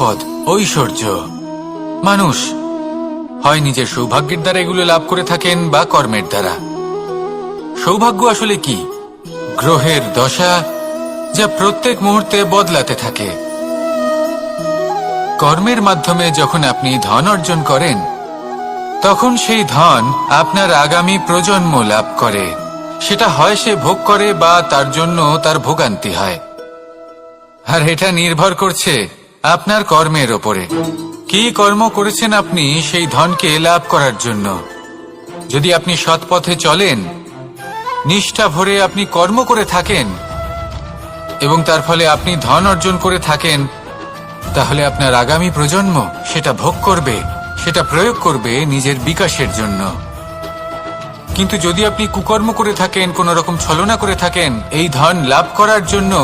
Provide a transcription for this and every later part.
সম্পদ, ঐশ্বর্য। মানুষ হয় নিজের সৌভাগ্যের দ্বারা এগুলো লাভ করে থাকেন বা কর্মের দ্বারা। সৌভাগ্য আসলে কি? গ্রহের দশা, যা প্রত্যেক মুহূর্তে বদলাতে থাকে। কর্মের মাধ্যমে যখন আপনি ধন অর্জন করেন, তখন সেই ধন আপনার আগামী প্রজন্ম লাভ করে। সেটা হয় সে ভোগ করে বা তার জন্য তার ভোগান্তি হয়। আর এটা নির্ভর করছে আপনার কর্মের ওপরে। কি কর্ম করেছেন আপনি সেই ধনকে লাভ করার জন্য। যদি আপনি সৎ পথে চলেন, নিষ্ঠা ভরে আপনি কর্ম করে থাকেন এবং তার ফলে আপনি ধন অর্জন করে থাকেন, তাহলে আপনার আগামী প্রজন্ম সেটা ভোগ করবে, সেটা প্রয়োগ করবে নিজের বিকাশের জন্য। কিন্তু যদি আপনি কুকর্ম করে থাকেন, কোন রকম ছলনা করে থাকেন এই ধন লাভ করার জন্য,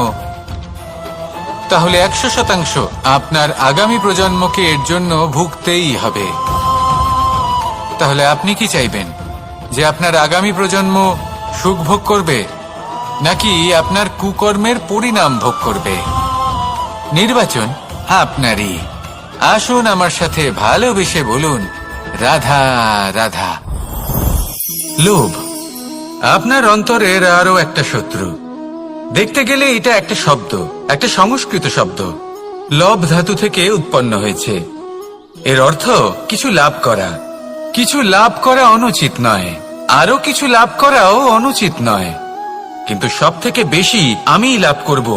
তাহলে 100% আপনার আগামী প্রজন্মকে এর জন্য ভুগতেই হবে। তাহলে আপনি কি চাইবেন? যে আপনার আগামী প্রজন্ম সুখ ভোগ করবে, নাকি আপনার কুকর্মের পরিণাম ভোগ করবে? নির্বাচন আপনারই। আসুন আমার সাথে ভালোবেসে বলুন, রাধা রাধা। লোভ আপনার অন্তরের আরো একটা শত্রু। দেখতে গেলে এটা একটা শব্দ, একটা সংস্কৃত শব্দ। লব ধাতু থেকে উৎপন্ন হয়েছে। এর অর্থ কিছু লাভ করা। কিছু লাভ করা অনুচিত নয়, আরো কিছু লাভ করাও অনুচিত নয়, কিন্তু সব থেকে বেশি আমি লাভ করব।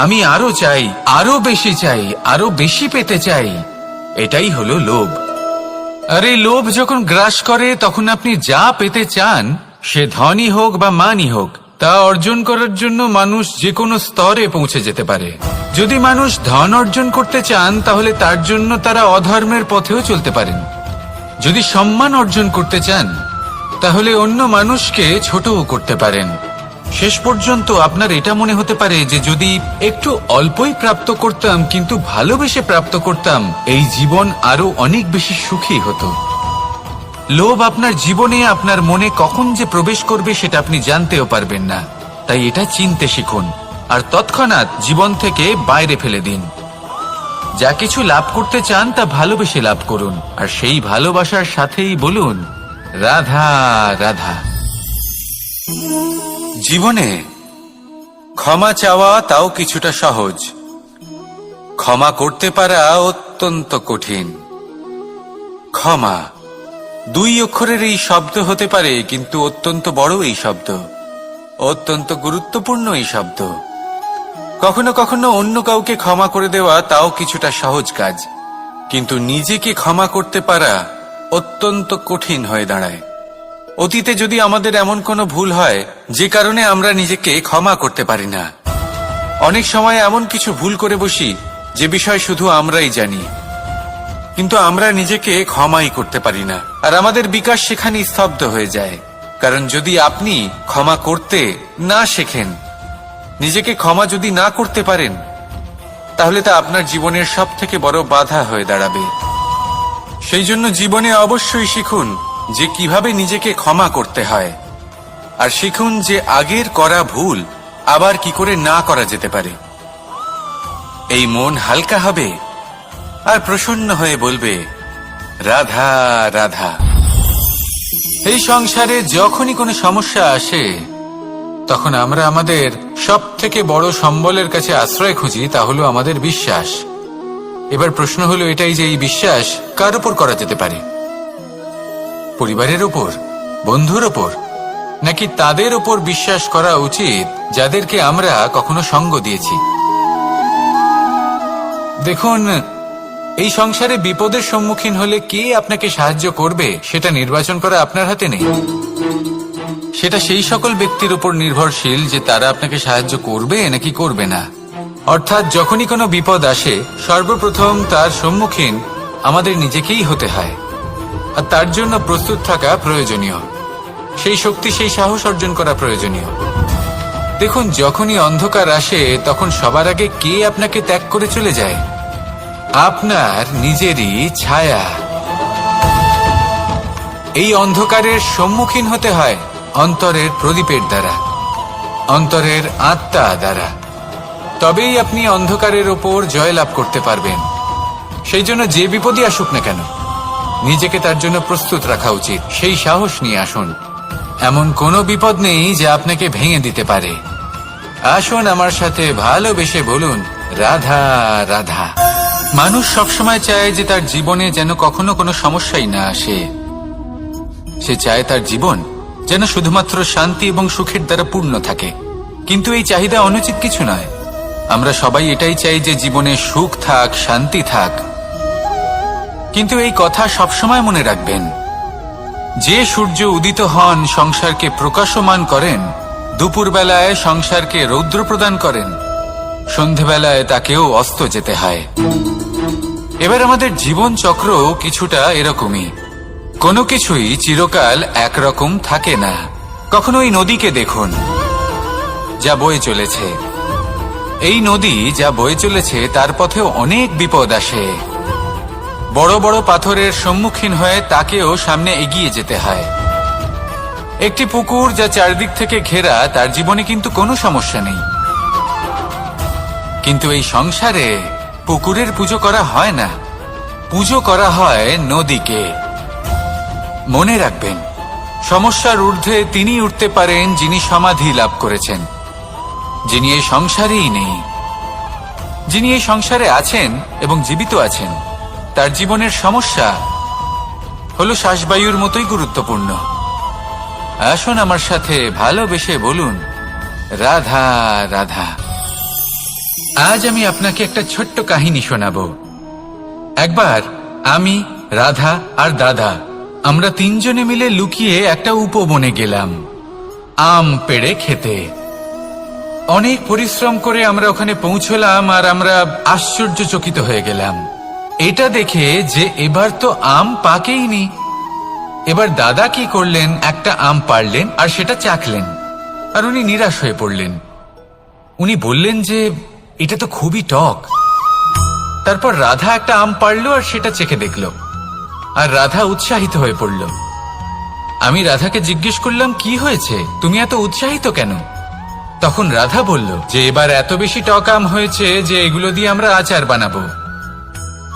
আমি আরো চাই, আরো বেশি চাই, আরো বেশি পেতে চাই। এটাই হলো লোভ। আর এই লোভ যখন গ্রাস করে, তখন আপনি যা পেতে চান, সে ধনই হোক বা মানই হোক, তা অর্জন করার জন্য মানুষ যে কোনো স্তরে পৌঁছে যেতে পারে। যদি মানুষ ধন অর্জন করতে চান, তাহলে তার জন্য তারা অধর্মের পথেও চলতে পারেন। যদি সম্মান অর্জন করতে চান, তাহলে অন্য মানুষকে ছোটও করতে পারেন। শেষ পর্যন্ত আপনার এটা মনে হতে পারে যে যদি একটু অল্পই প্রাপ্ত করতাম, কিন্তু ভালোবেসে প্রাপ্ত করতাম, এই জীবন আরো অনেক বেশি সুখী হতো। লোভ আপনার জীবনে, আপনার মনে কখন যে প্রবেশ করবে সেটা আপনি জানতেও পারবেন না। তাই এটা চিনতে শিখুন আর তৎক্ষণাৎ জীবন থেকে বাইরে ফেলে দিন। যা কিছু লাভ করতে চান তা ভালোবেসে লাভ করুন, আর সেই ভালোবাসার সাথেই বলুন, রাধা রাধা। জীবনে ক্ষমা চাওয়া তাও কিছুটা সহজ, ক্ষমা করতে পারা অত্যন্ত কঠিন। ক্ষমা 2 অক্ষরের এই শব্দ হতে পারে, কিন্তু অত্যন্ত বড় এই শব্দ, অত্যন্ত গুরুত্বপূর্ণ এই শব্দ। কখনো কখনো অন্য কাউকে ক্ষমা করে দেওয়া তাও কিছুটা সহজ কাজ, কিন্তু নিজেকে ক্ষমা করতে পারা অত্যন্ত কঠিন হয়ে দাঁড়ায়। অতীতে যদি আমাদের এমন কোনো ভুল হয় যে কারণে আমরা নিজেকে ক্ষমা করতে পারি না, অনেক সময় এমন কিছু ভুল করে বসি যে বিষয় শুধু আমরাই জানি, কিন্তু আমরা নিজেকে ক্ষমাই করতে পারি না, আর আমাদের বিকাশ সেখানে স্তব্ধ হয়ে যায়। কারণ যদি আপনি ক্ষমা করতে না শেখেন, নিজেকে ক্ষমা যদি না করতে পারেন, তাহলে তা আপনার জীবনের সব থেকে বড় বাধা হয়ে দাঁড়াবে। সেই জন্য জীবনে অবশ্যই শিখুন যে কিভাবে নিজেকে ক্ষমা করতে হয়, আর শিখুন যে আগের করা ভুল আবার কি করে না করা যেতে পারে। এই মন হালকা হবে আর প্রসন্ন হয়ে বলবে, রাধা রাধা। এই সংসারে যখনই কোনো সমস্যা আসে, তখন আমরা আমাদের সব থেকে বড় সম্বলের কাছে আশ্রয় খুঁজি, তা হলো আমাদের বিশ্বাস। এবার প্রশ্ন হলো এটাই যে এই বিশ্বাস কার উপর করা যেতে পারে? পরিবারের ওপর, বন্ধুর ওপর, নাকি তাদের ওপর বিশ্বাস করা উচিত যাদেরকে আমরা কখনো সঙ্গ দিয়েছি? দেখুন, এই সংসারে বিপদের সম্মুখীন হলে কে আপনাকে সাহায্য করবে সেটা নির্বাচন করা আপনার হাতে নেই। সেটা সেই সকল ব্যক্তির উপর নির্ভরশীল যে তারা আপনাকে সাহায্য করবে নাকি করবে না। অর্থাৎ যখনই কোনো বিপদ আসে, সর্বপ্রথম তার সম্মুখীন আমাদের নিজেকেই হতে হয়, আর তার জন্য প্রস্তুত থাকা প্রয়োজনীয়। সেই শক্তি, সেই সাহস অর্জন করা প্রয়োজনীয়। দেখুন, যখনই অন্ধকার আসে, তখন সবার আগে কে আপনাকে ত্যাগ করে চলে যায়? আপনার নিজেরই ছায়া। এই অন্ধকারের সম্মুখীন হতে হয় অন্তরের প্রদীপের দ্বারা, অন্তরের আত্মা দ্বারা। তবেই আপনি অন্ধকারের ওপর জয়লাভ করতে পারবেন। সেই জন্য যে বিপদই আসুক না কেন নিজেকে তার জন্য প্রস্তুত রাখা উচিত। সেই সাহস নিয়ে আসুন। এমন কোনো বিপদ নেই যা আপনাকে ভেঙে দিতে পারে। আসুন আমার সাথে ভালোবেসে বলুন, রাধা রাধা। মানুষ সবসময় চায় যে তার জীবনে যেন কখনো কোনো সমস্যাই না আসে। সে চায় তার জীবন যেন শুধুমাত্র শান্তি এবং সুখের দ্বারা পূর্ণ থাকে। কিন্তু এই চাহিদা অনুচিত কিছু নয়। আমরা সবাই এটাই চাই যে জীবনে সুখ থাক, শান্তি থাক। কিন্তু এই কথা সবসময় মনে রাখবেন, যে সূর্য উদিত হন সংসারকে প্রকাশমান করেন, দুপুরবেলায় সংসারকে রৌদ্র প্রদান করেন, সন্ধেবেলায় তাকেও অস্ত যেতে হয়। এবার আমাদের জীবন চক্র কিছুটা এরকমই। কোনো কিছুই চিরকাল একরকম থাকে না। কখনো এই নদীকে দেখুন যা বয়ে চলেছে। এই নদী যা বয়ে চলেছে তার পথেও অনেক বিপদ আসে। বড় বড় পাথরের সম্মুখীন হয়ে তাকেও সামনে এগিয়ে যেতে হয়। একটি পুকুর যা চারদিক থেকে ঘেরা, তার জীবনে কিন্তু কোনো সমস্যা নেই। কিন্তু এই সংসারে পুকুরের পুজো করা হয় না, পুজো করা হয় নদীকে। মনে রাখবেন, সমস্যার ঊর্ধ্বে তিনি উঠতে পারেন যিনি সমাধি লাভ করেছেন, যিনি এই সংসারেই নেই। যিনি এই সংসারে আছেন এবং জীবিত আছেন, তার জীবনের সমস্যা হলো শ্বাসবায়ুর মতোই গুরুত্বপূর্ণ। আসুন আমার সাথে ভালোবেসে বলুন, রাধা রাধা। আজ আমি আপনাকে একটা ছোট্ট কাহিনী শোনাবো। একবার আমি, রাধা আর দাদা আমরা তিনজনে মিলে লুকিয়ে একটা উপবনে গেলাম আম পেড়ে খেতে। অনেক পরিশ্রম করে আমরা ওখানে পৌঁছলাম আর আমরা আশ্চর্যচকিত হয়ে গেলাম এটা দেখে যে এবার তো আম পাকেইনি। এবার দাদা কি করলেন, একটা আম পাড়লেন আর সেটা চাখলেন, আর উনি নিরাশ হয়ে পড়লেন। উনি বললেন যে এটা তো খুবই টক। তারপর রাধা একটা আম পাড়লো আর সেটা চেখে দেখলো, আর রাধা উৎসাহিত হয়ে পড়ল। আমি রাধাকে জিজ্ঞেস করলাম, কি হয়েছে, তুমি এত উৎসাহিত কেন? তখন রাধা বলল যে এবার এত বেশি টক আম হয়েছে যে এগুলো দিয়ে আমরা আচার বানাবো।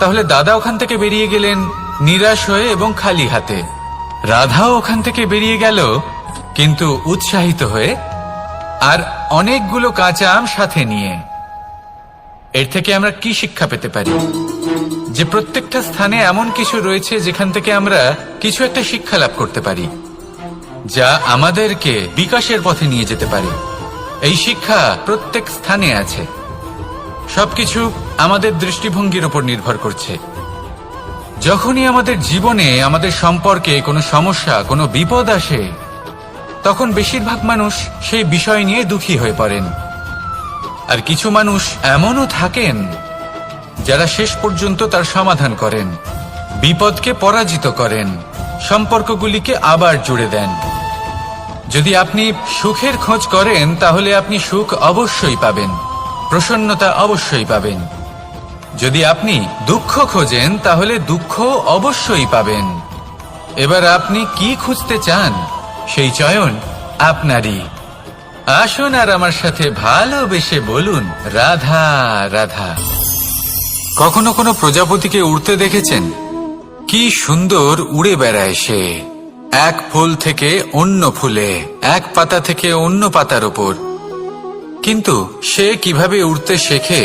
তাহলে দাদা ওখান থেকে বেরিয়ে গেলেন নিরাশ হয়ে এবং খালি হাতে। রাধাও ওখান থেকে বেরিয়ে গেল কিন্তু উৎসাহিত হয়ে, আর অনেকগুলো কাঁচা আম সাথে নিয়ে। এর থেকে আমরা কি শিক্ষা পেতে পারি? যে প্রত্যেকটা স্থানে এমন কিছু রয়েছে যেখান থেকে আমরা কিছু একটা শিক্ষা লাভ করতে পারি, যা আমাদেরকে বিকাশের পথে নিয়ে যেতে পারে। এই শিক্ষা প্রত্যেক স্থানে আছে। সবকিছু আমাদের দৃষ্টিভঙ্গির উপর নির্ভর করছে। যখনই আমাদের জীবনে, আমাদের সম্পর্কে কোনো সমস্যা, কোনো বিপদ আসে, তখন বেশিরভাগ মানুষ সেই বিষয় নিয়ে দুঃখী হয়ে পড়েন। আর কিছু মানুষ এমনও থাকেন যারা শেষ পর্যন্ত তার সমাধান করেন, বিপদকে পরাজিত করেন, সম্পর্কগুলিকে আবার জুড়ে দেন। যদি আপনি সুখের খোঁজ করেন তাহলে আপনি সুখ অবশ্যই পাবেন, প্রসন্নতা অবশ্যই পাবেন। যদি আপনি দুঃখ খোঁজেন তাহলে দুঃখ অবশ্যই পাবেন। এবার আপনি কি খুঁজতে চান, সেই চয়ন আপনারই। আসুন আর আমার সাথে ভালোবেসে বলুন, রাধা রাধা। কখনো কোনো প্রজাপতিকে উড়তে দেখেছেন? কি সুন্দর উড়ে বেড়ায় সে, এক ফুল থেকে অন্য ফুলে, এক পাতা থেকে অন্য পাতার ওপর। কিন্তু সে কিভাবে উড়তে শেখে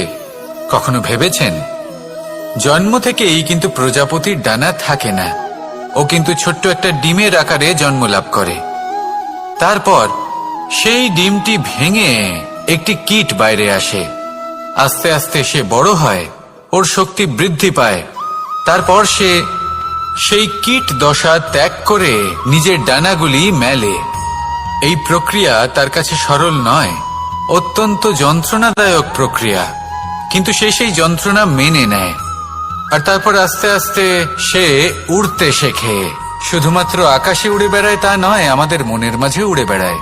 কখনো ভেবেছেন? জন্ম থেকেই কিন্তু প্রজাপতির ডানা থাকে না। ও কিন্তু ছোট্ট একটা ডিমের আকারে জন্ম লাভ করে। তারপর সেই ডিমটি ভেঙে একটি কীট বাইরে আসে। আস্তে আস্তে সে বড় হয়, ওর শক্তি বৃদ্ধি পায়। তারপর সে সেই কীট দশা ত্যাগ করে নিজের ডানাগুলি মেলে। এই প্রক্রিয়া তার কাছে সরল নয়, অত্যন্ত যন্ত্রণাদায়ক প্রক্রিয়া, কিন্তু সে সেই যন্ত্রণা মেনে নেয়। আর তারপর আস্তে আস্তে সে উড়তে শেখে। শুধুমাত্র আকাশে উড়ে বেড়ায় তা নয়, আমাদের মনের মাঝে উড়ে বেড়ায়।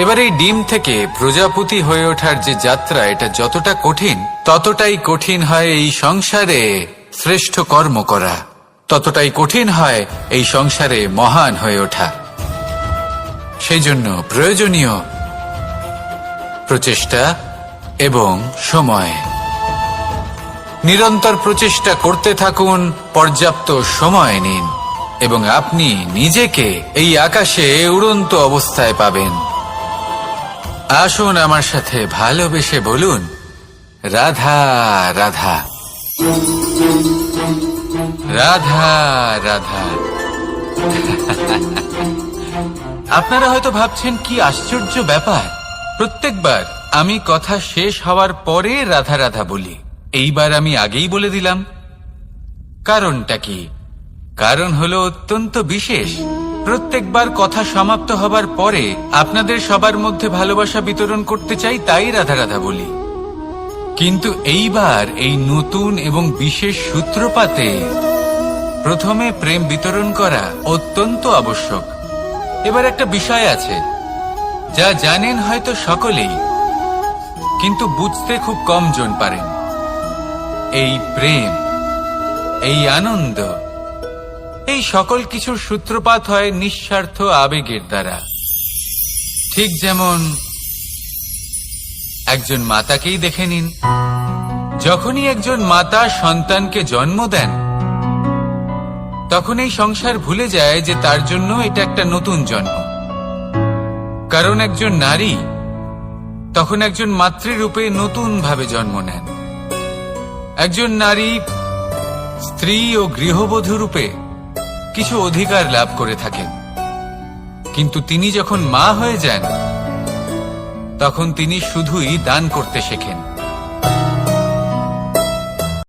এবার এই ডিম থেকে প্রজাপতি হয়ে ওঠার যে যাত্রা, এটা যতটা কঠিন, ততটাই কঠিন হয় এই সংসারে শ্রেষ্ঠ কর্ম করা, ততটাই কঠিন হয় এই সংসারে মহান হয়ে ওঠা। সেই জন্য প্রয়োজনীয় প্রচেষ্টা এবং সময়। নিরন্তর প্রচেষ্টা করতে থাকুন, পর্যাপ্ত সময় নিন এবং আপনি নিজেকে এই আকাশে উড়ন্ত অবস্থায় পাবেন। আসুন আমার সাথে ভালোবেসে বলুন, রাধা রাধা, রাধা রাধা। আপনারা হয়তো ভাবছেন কি আশ্চর্য ব্যাপার, প্রত্যেকবার আমি কথা শেষ হওয়ার পরে রাধা রাধা বলি। এইবার আমি আগেই বলে দিলাম। কারণটা কি? কারণ হলো অত্যন্ত বিশেষ। প্রত্যেকবার কথা সমাপ্ত হবার পরে আপনাদের সবার মধ্যে ভালোবাসা বিতরণ করতে চাই, তাই রাধা রাধা বলি। কিন্তু এইবার এই নতুন এবং বিশেষ সূত্রপাতে প্রথমে প্রেম বিতরণ করা অত্যন্ত আবশ্যক। এবার একটা বিষয় আছে যা জানেন হয়তো সকলেই, কিন্তু বুঝতে খুব কম জন পারেন। এই প্রেম, এই আনন্দ, এই সকল কিছুর সূত্রপাত হয় নিঃস্বার্থ আবেগের দ্বারা। ঠিক যেমন একজন মাতাকেই দেখে নিন। যখনই একজন মাতা সন্তানকে জন্ম দেন, তখন এই সংসার ভুলে যায় যে তার জন্য এটা একটা নতুন জন্ম। কারণ একজন নারী তখন একজন মাতৃরূপে নতুন ভাবে জন্ম নেন। একজন নারী স্ত্রী ও গৃহবধূ রূপে কিছু অধিকার লাভ করে থাকেন, কিন্তু তিনি যখন মা হয়ে যান, তখন তিনি শুধুই দান করতে শেখেন।